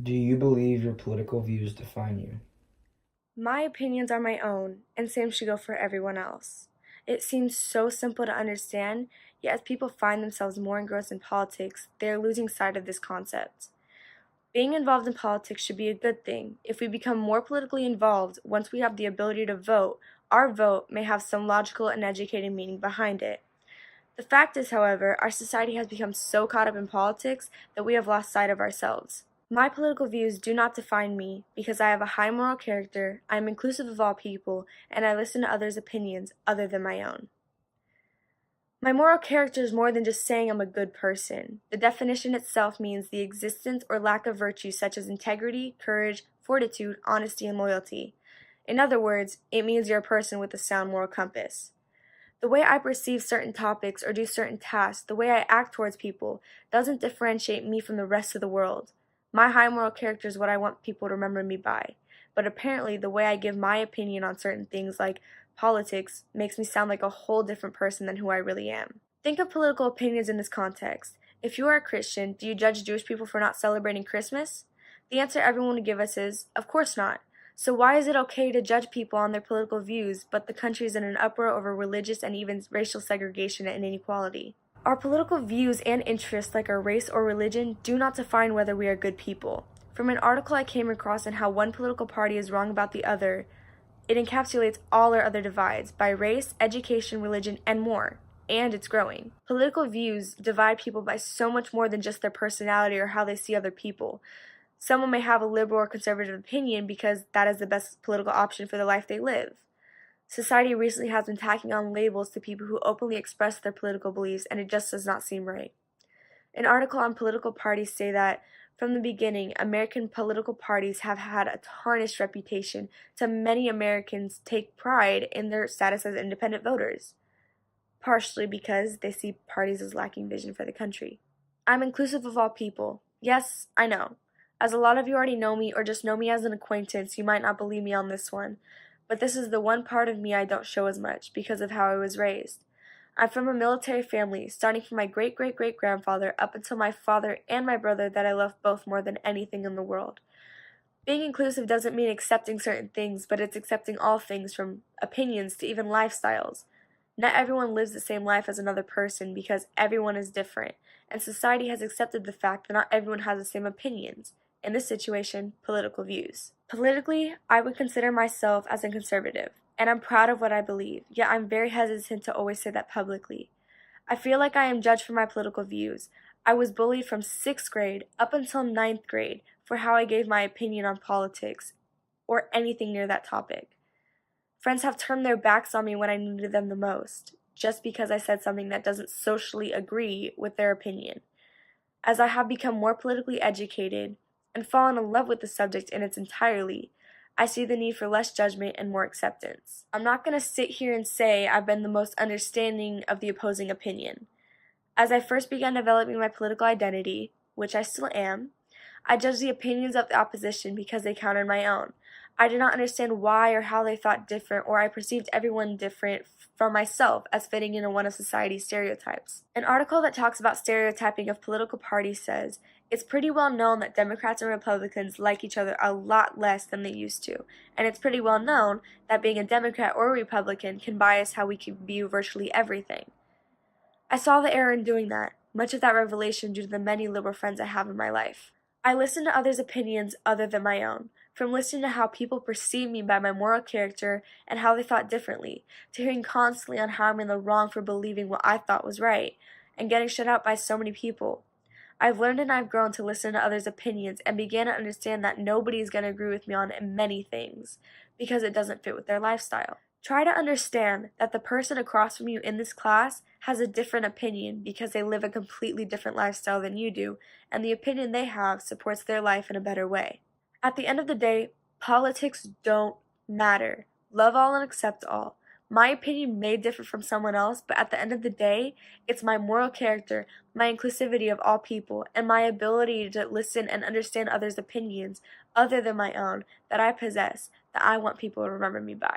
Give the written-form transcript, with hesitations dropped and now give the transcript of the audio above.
Do you believe your political views define you? My opinions are my own, and same should go for everyone else. It seems so simple to understand, yet as people find themselves more engrossed in politics, they are losing sight of this concept. Being involved in politics should be a good thing. If we become more politically involved once we have the ability to vote, our vote may have some logical and educated meaning behind it. The fact is, however, our society has become so caught up in politics that we have lost sight of ourselves. My political views do not define me because I have a high moral character, I am inclusive of all people, and I listen to others' opinions other than my own. My moral character is more than just saying I'm a good person. The definition itself means the existence or lack of virtues such as integrity, courage, fortitude, honesty, and loyalty. In other words, it means you're a person with a sound moral compass. The way I perceive certain topics or do certain tasks, the way I act towards people, doesn't differentiate me from the rest of the world. My high moral character is what I want people to remember me by. But apparently, the way I give my opinion on certain things like politics makes me sound like a whole different person than who I really am. Think of political opinions in this context. If you are a Christian, do you judge Jewish people for not celebrating Christmas? The answer everyone would give us is, of course not. So why is it okay to judge people on their political views, but the country is in an uproar over religious and even racial segregation and inequality? Our political views and interests, like our race or religion, do not define whether we are good people. From an article I came across on how one political party is wrong about the other, it encapsulates all our other divides by race, education, religion, and more. And it's growing. Political views divide people by so much more than just their personality or how they see other people. Someone may have a liberal or conservative opinion because that is the best political option for the life they live. Society recently has been tacking on labels to people who openly express their political beliefs, and it just does not seem right. An article on political parties say that from the beginning, American political parties have had a tarnished reputation, so many Americans take pride in their status as independent voters, partially because they see parties as lacking vision for the country. I'm inclusive of all people. Yes, I know. As a lot of you already know me or just know me as an acquaintance, you might not believe me on this one, but this is the one part of me I don't show as much because of how I was raised. I'm from a military family, starting from my great great great grandfather up until my father and my brother that I love both more than anything in the world. Being inclusive doesn't mean accepting certain things, but it's accepting all things from opinions to even lifestyles. Not everyone lives the same life as another person because everyone is different, and society has accepted the fact that not everyone has the same opinions. In this situation, political views. Politically, I would consider myself as a conservative, and I'm proud of what I believe, yet I'm very hesitant to always say that publicly. I feel like I am judged for my political views. I was bullied from 6th grade up until 9th grade for how I gave my opinion on politics or anything near that topic. Friends have turned their backs on me when I needed them the most, just because I said something that doesn't socially agree with their opinion. As I have become more politically educated and fallen in love with the subject in its entirety, I see the need for less judgment and more acceptance. I'm not going to sit here and say I've been the most understanding of the opposing opinion. As I first began developing my political identity, which I still am, I judged the opinions of the opposition because they countered my own. I did not understand why or how they thought different, or I perceived everyone different from myself as fitting into one of society's stereotypes. An article that talks about stereotyping of political parties says, it's pretty well known that Democrats and Republicans like each other a lot less than they used to, and it's pretty well known that being a Democrat or a Republican can bias how we can view virtually everything. I saw the error in doing that, much of that revelation due to the many liberal friends I have in my life. I listen to others' opinions other than my own, from listening to how people perceive me by my moral character and how they thought differently, to hearing constantly on how I'm in the wrong for believing what I thought was right, and getting shut out by so many people. I've learned and I've grown to listen to others' opinions and began to understand that nobody is going to agree with me on many things, because it doesn't fit with their lifestyle. Try to understand that the person across from you in this class has a different opinion because they live a completely different lifestyle than you do, and the opinion they have supports their life in a better way. At the end of the day, politics don't matter. Love all and accept all. My opinion may differ from someone else, but at the end of the day, it's my moral character, my inclusivity of all people, and my ability to listen and understand others' opinions other than my own that I possess that I want people to remember me by.